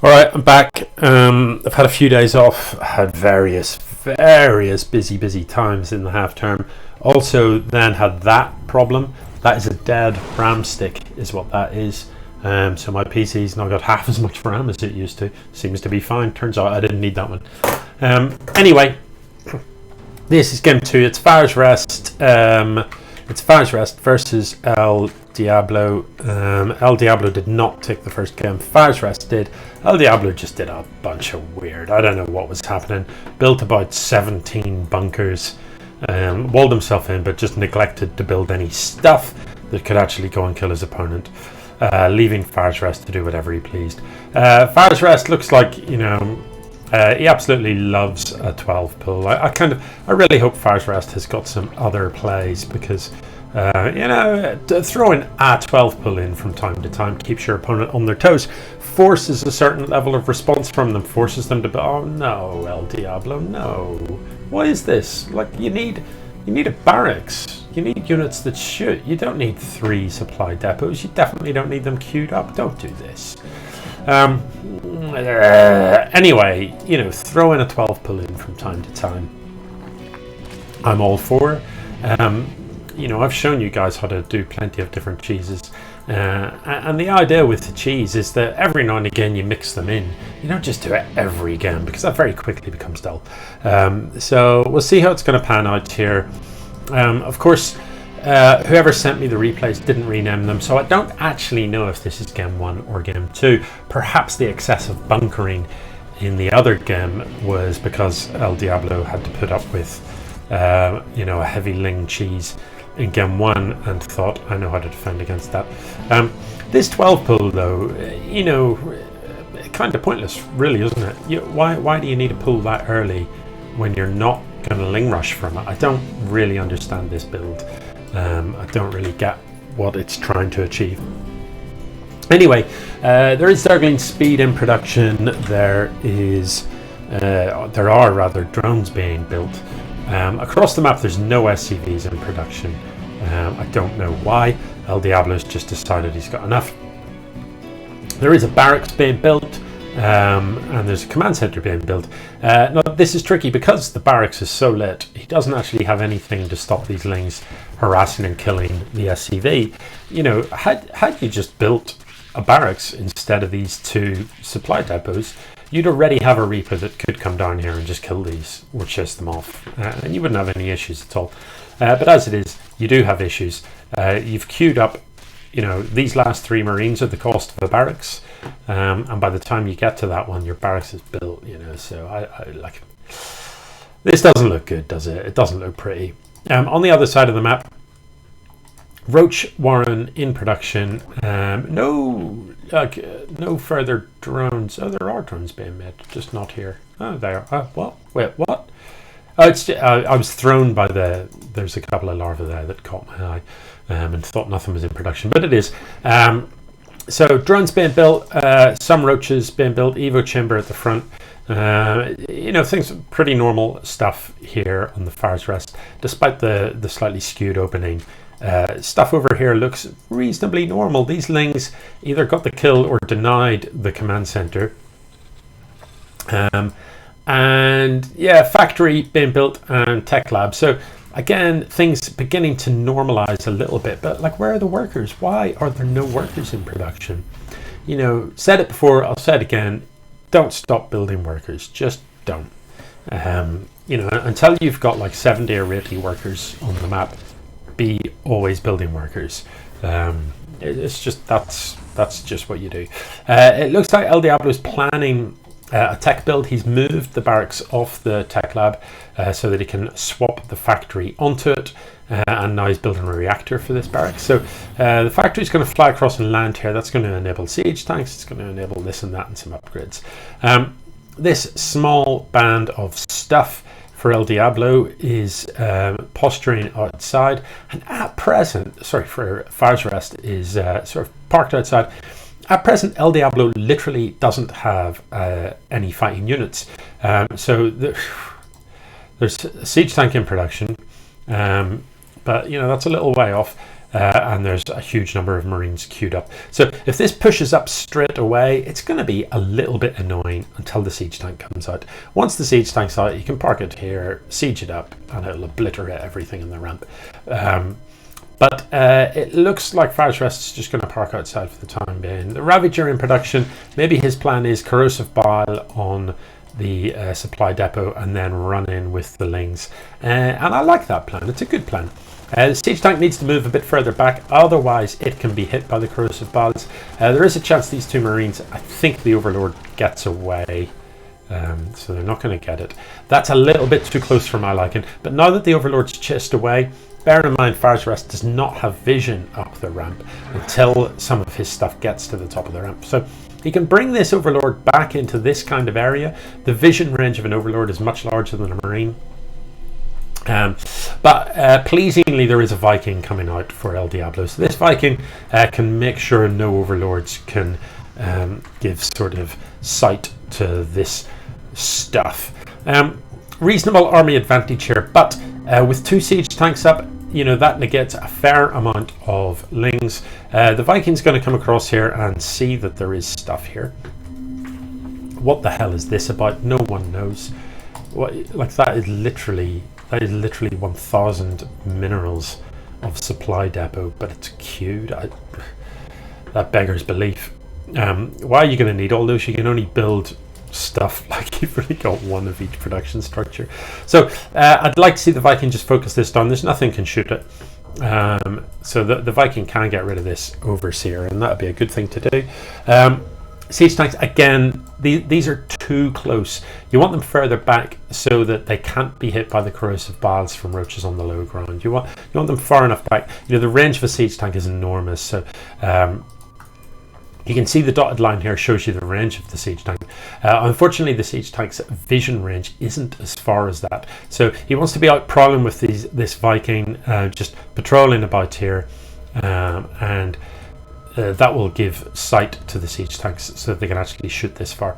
All right, I'm back. I've had a few days off. I had various busy times in the half term. Also, then had that problem. That is a dead RAM stick, is what that is. So my PC's now got half as much RAM as it used to. Seems to be fine. Turns out I didn't need that one. Anyway, this is game 2. It's Firesrest. It's Firesrest versus ElDiablo. ElDiablo did not take the first game. Firesrest did. ElDiablo just did a bunch of weird. I don't know what was happening. Built about 17 bunkers. Walled himself in, but just neglected to build any stuff that could actually go and kill his opponent. Leaving Firesrest to do whatever he pleased. Firesrest looks like, he absolutely loves a 12 pull. I really hope Firesrest has got some other plays because, throwing a 12 pull in from time to time keeps your opponent on their toes, forces a certain level of response from them, forces them to, oh no, ElDiablo, no. What is this? Like, you need a barracks. You need units that shoot. You don't need 3 supply depots. You definitely don't need them queued up. Don't do this. Anyway, throw in a 12 pull in from time to time. I'm all for. I've shown you guys how to do plenty of different cheeses. And the idea with the cheese is that every now and again you mix them in. You don't just do it every game because that very quickly becomes dull. So we'll see how it's going to pan out here. Of course, whoever sent me the replays didn't rename them, so I don't actually know if this is game 1 or game 2. Perhaps the excessive bunkering in the other game was because ElDiablo had to put up with a heavy ling cheese in game 1 and thought, I know how to defend against that. This 12 pull though, kind of pointless really, isn't it? Why do you need to pull that early when you're not going to ling rush from it? I don't really understand this build. I don't really get what it's trying to achieve. Anyway, there is Zergling speed in production. There are drones being built. Across the map there's no SCVs in production. I don't know why. ElDiablo's just decided he's got enough. There is a barracks being built, and there's a command center being built. Now this is tricky because the barracks is so lit. He doesn't actually have anything to stop these lings harassing and killing the SCV. Had you just built a barracks instead of these 2 supply depots, you'd already have a Reaper that could come down here and just kill these or chase them off, and you wouldn't have any issues at all. But as it is, you do have issues. You've queued up, these last 3 Marines are the cost of a barracks, and by the time you get to that one, your barracks is built. So I like. This doesn't look good, does it? It doesn't look pretty. On the other side of the map, Roach Warren in production. No further drones. Oh, there are drones being made, just not here. Oh, there are. What? Wait, what? Oh, I was thrown by there's a couple of larvae there that caught my eye, and thought nothing was in production, but it is. So drones being built, some roaches being built, Evo chamber at the front. Things pretty normal stuff here on the Firesrest, despite the slightly skewed opening. Stuff over here looks reasonably normal. These lings either got the kill or denied the command center. And yeah, factory being built and tech lab. So again, things beginning to normalize a little bit, but like, where are the workers? Why are there no workers in production? Said it before, I'll say it again, don't stop building workers, just don't. Until you've got like 70 or 80 workers on the map, be always building workers. It's just, that's just what you do. It looks like ElDiablo is planning a tech build. He's moved the barracks off the tech lab so that he can swap the factory onto it, and now he's building a reactor for this barracks. So the factory is going to fly across and land here. That's going to enable siege tanks. It's going to enable this and that and some upgrades. This small band of stuff for ElDiablo is posturing outside, and at present, for Firesrest is sort of parked outside. At present, ElDiablo literally doesn't have any fighting units. So there's a siege tank in production, but that's a little way off. and there's a huge number of Marines queued up. So if this pushes up straight away, it's going to be a little bit annoying until the siege tank comes out. Once the siege tank's out, you can park it here, siege it up, and it'll obliterate everything in the ramp. But it looks like Firesrest is just going to park outside for the time being. The Ravager in production, maybe his plan is corrosive bile on the supply depot and then run in with the Lings. And I like that plan, it's a good plan. The siege tank needs to move a bit further back, otherwise it can be hit by the corrosive biles. There is a chance these two Marines, I think the Overlord gets away. So they're not going to get it. That's a little bit too close for my liking. But now that the Overlord's chased away, bear in mind Firesrest does not have vision up the ramp until some of his stuff gets to the top of the ramp. So he can bring this Overlord back into this kind of area. The vision range of an Overlord is much larger than a Marine. But pleasingly there is a Viking coming out for ElDiablo. So this Viking can make sure no Overlords can give sort of sight to this stuff. Reasonable army advantage here, but with two siege tanks up, you know, that negates a fair amount of Lings. The Viking's going to come across here and see that there is stuff here. What the hell is this about? No one knows. What, like that is literally 1,000 minerals of supply depot, but it's queued. That beggars belief. Why are you going to need all those? You can only build stuff like you've really got one of each production structure. So I'd like to see the Viking just focus this down. There's nothing can shoot it. So the Viking can get rid of this Overseer, and that'd be a good thing to do. Siege tanks, again, these are too close. You want them further back so that they can't be hit by the corrosive biles from roaches on the low ground. You want them far enough back. You know, the range of a siege tank is enormous. So you can see the dotted line here shows you the range of the siege tank. Unfortunately, the siege tank's vision range isn't as far as that. So he wants to be out prowling with this Viking, just patrolling about here, and that will give sight to the siege tanks so that they can actually shoot this far.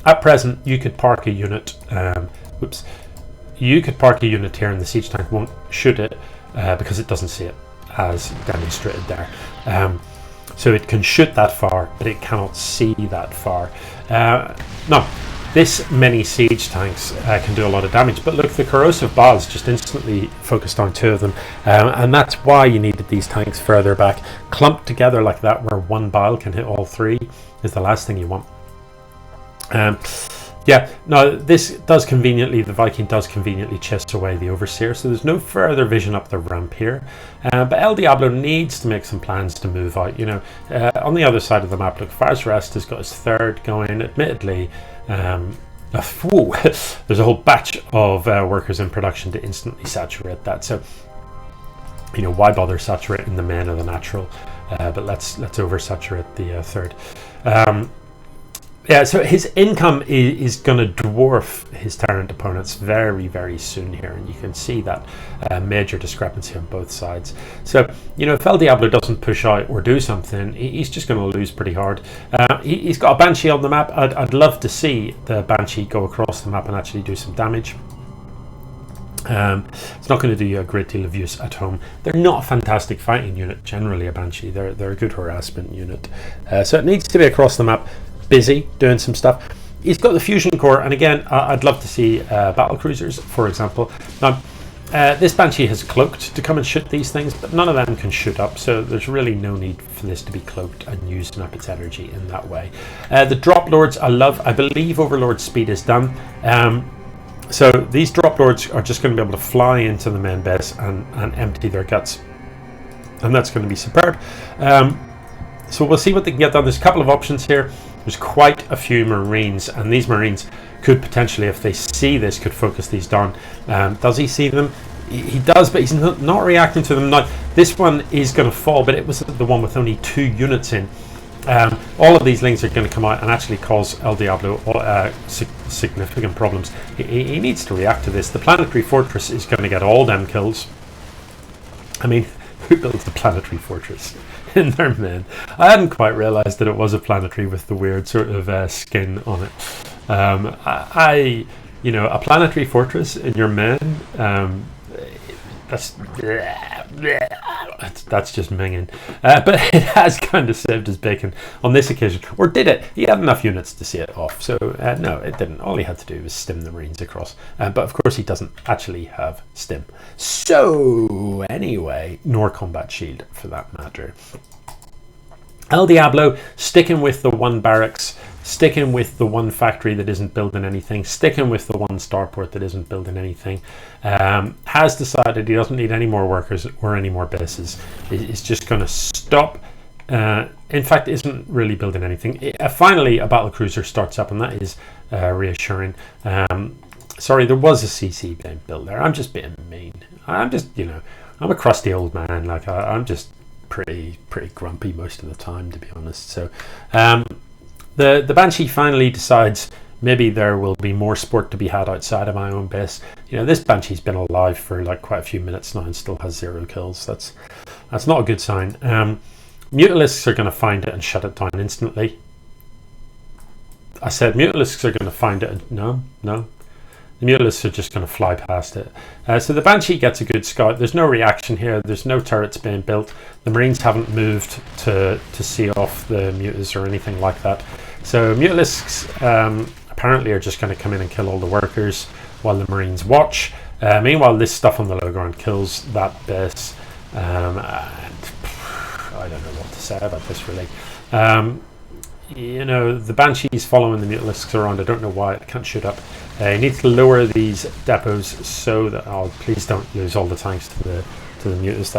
At present, you could park a unit. You could park a unit here, and the siege tank won't shoot it because it doesn't see it, as demonstrated there. So it can shoot that far, but it cannot see that far. No, this many siege tanks can do a lot of damage, but look, the corrosive biles just instantly focused on two of them, and that's why you needed these tanks further back. Clumped together like that, where one bile can hit all three, is the last thing you want. Yeah, no, this does conveniently, the Viking does conveniently chase away the Overseer, so there's no further vision up the ramp here. But ElDiablo needs to make some plans to move out. You know, on the other side of the map, look, Firesrest has got his third going, admittedly. There's a whole batch of workers in production to instantly saturate that. So, you know, why bother saturating the main or the natural? But let's oversaturate the third. Yeah, so his income is going to dwarf his Tyrant opponents very, very soon here, and you can see that major discrepancy on both sides. So, you know, if ElDiablo doesn't push out or do something, he's just going to lose pretty hard. He's got a Banshee on the map. I'd love to see the Banshee go across the map and actually do some damage. It's not going to do you a great deal of use at home. They're not a fantastic fighting unit, generally, a Banshee. They're a good harassment unit. So it needs to be across the map, busy doing some stuff. He's got the fusion core, and again, I'd love to see battle cruisers, for example. Now, this Banshee has cloaked to come and shoot these things, but none of them can shoot up, so there's really no need for this to be cloaked and using up its energy in that way. The drop lords, I believe Overlord speed is done. So these drop lords are just going to be able to fly into the main base and empty their guts, and that's going to be superb. So we'll see what they can get done. There's a couple of options here. There's quite a few Marines, and these Marines could potentially, if they see this, could focus these down. Does he see them? He does, but he's not reacting to them. Now, this one is going to fall, but it was the one with only 2 units in. All of these Lings are going to come out and actually cause ElDiablo significant problems. He needs to react to this. The Planetary Fortress is going to get all them kills. I mean, who builds the Planetary Fortress in their men? I hadn't quite realised that it was a planetary with the weird sort of skin on it. You know, a Planetary Fortress in your men, that's just minging. But it has kind of saved his bacon on this occasion. Or did it? He had enough units to see it off. So no, it didn't. All he had to do was stim the Marines across. But of course he doesn't actually have stim. So anyway, nor combat shield for that matter. ElDiablo sticking with the one barracks, sticking with the one factory that isn't building anything, sticking with the one starport that isn't building anything, has decided he doesn't need any more workers or any more bases. He's just going to stop. In fact, isn't really building anything. Finally, a battle cruiser starts up, and that is reassuring. Sorry, there was a CC being built there. I'm just being mean. I'm just, I'm a crusty old man. Like I'm just pretty grumpy most of the time, to be honest. So the Banshee finally decides maybe there will be more sport to be had outside of my own base. This Banshee's been alive for like quite a few minutes now and still has 0 kills. That's not a good sign. Mutalisks are going to find it and shut it down instantly. I said Mutalisks are going to find it and no, the Mutalisks are just going to fly past it. So the Banshee gets a good scout. There's no reaction here. There's no turrets being built. The Marines haven't moved to see off the Mutas or anything like that. So Mutalisks apparently are just going to come in and kill all the workers while the Marines watch. Meanwhile, this stuff on the low ground kills that base. And I don't know what to say about this really. The Banshee's following the Mutalisks around. I don't know why. I can't shoot up. He needs to lower these depots so that please don't lose all the tanks to the Mutas.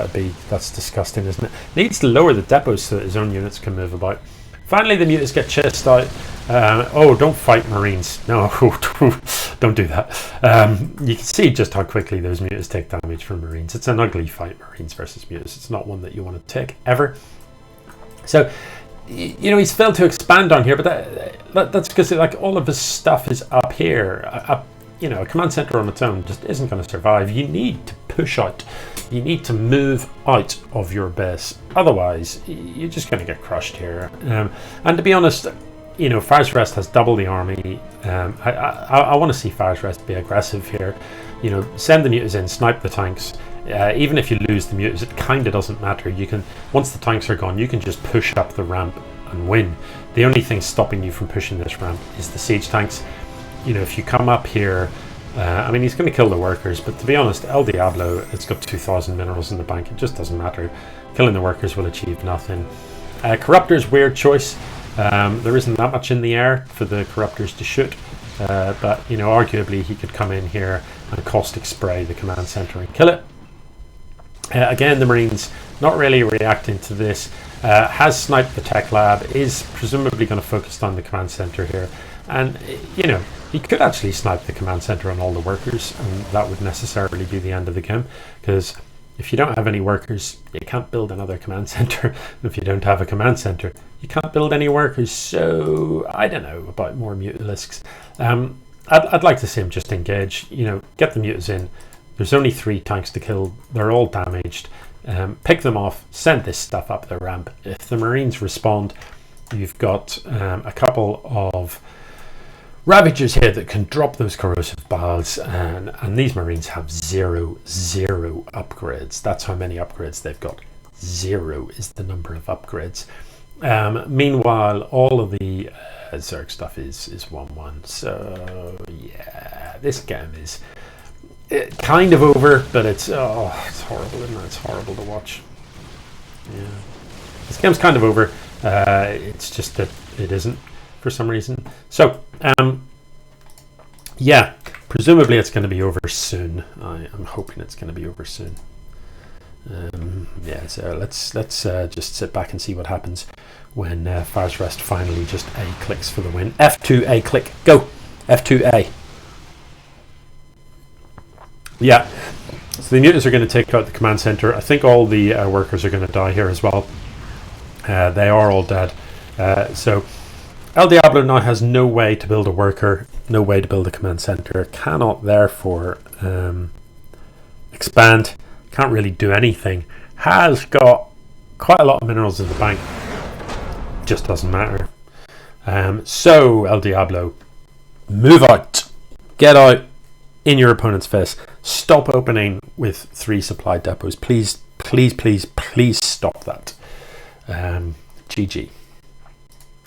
That's disgusting, isn't it? He needs to lower the depots so that his own units can move about. Finally, the Mutas get chased out. Don't fight Marines. No, don't do that. You can see just how quickly those Mutas take damage from Marines. It's an ugly fight, Marines versus Mutas. It's not one that you want to take ever. So, he's failed to expand on here, but that's because all of his stuff is up here. A command center on its own just isn't going to survive. You need to push out. You need to move out of your base. Otherwise, you're just going to get crushed here. And to be honest, Firesrest has double the army. I want to see Firesrest be aggressive here. Send the Mutas in, snipe the tanks. Even if you lose the Mutas, it kind of doesn't matter. Once the tanks are gone, you can just push up the ramp and win. The only thing stopping you from pushing this ramp is the siege tanks. If you come up here, he's going to kill the workers, but to be honest, ElDiablo, it's got 2,000 minerals in the bank. It just doesn't matter. Killing the workers will achieve nothing. Corruptors, weird choice. There isn't that much in the air for the Corruptors to shoot, but arguably he could come in here and caustic spray the command center and kill it. Again, the Marines not really reacting to this. Has sniped the tech lab, is presumably going to focus on the command center here, and he could actually snipe the command center on all the workers, and that would necessarily be the end of the game, because if you don't have any workers, you can't build another command center. If you don't have a command center, you can't build any workers. So I don't know about more Mutalisks. I'd like to see him just engage, get the Mutas in. There's only 3 tanks to kill. They're all damaged. Pick them off, send this stuff up the ramp. If the Marines respond, you've got a couple of Ravagers here that can drop those corrosive bowels, and these Marines have zero upgrades. That's how many upgrades they've got. 0 is the number of upgrades. Meanwhile, all of the Zerg stuff is 1-1. So yeah, this game is kind of over, but it's horrible, isn't it? It's horrible to watch. Yeah, this game's kind of over. It's just that it isn't for some reason. So yeah, presumably it's going to be over soon. I'm hoping it's going to be over soon. Yeah, so let's just sit back and see what happens when Firesrest finally just A clicks for the win. F2 A click, go. F2 A. Yeah, so the Mutas are going to take out the command center. I think all the workers are going to die here as well. They are all dead. So ElDiablo now has no way to build a worker, no way to build a command center, cannot therefore expand, can't really do anything, has got quite a lot of minerals in the bank, just doesn't matter. So ElDiablo, move out, get out, in your opponent's face. Stop opening with 3 supply depots. Please, please, please, please stop that. GG.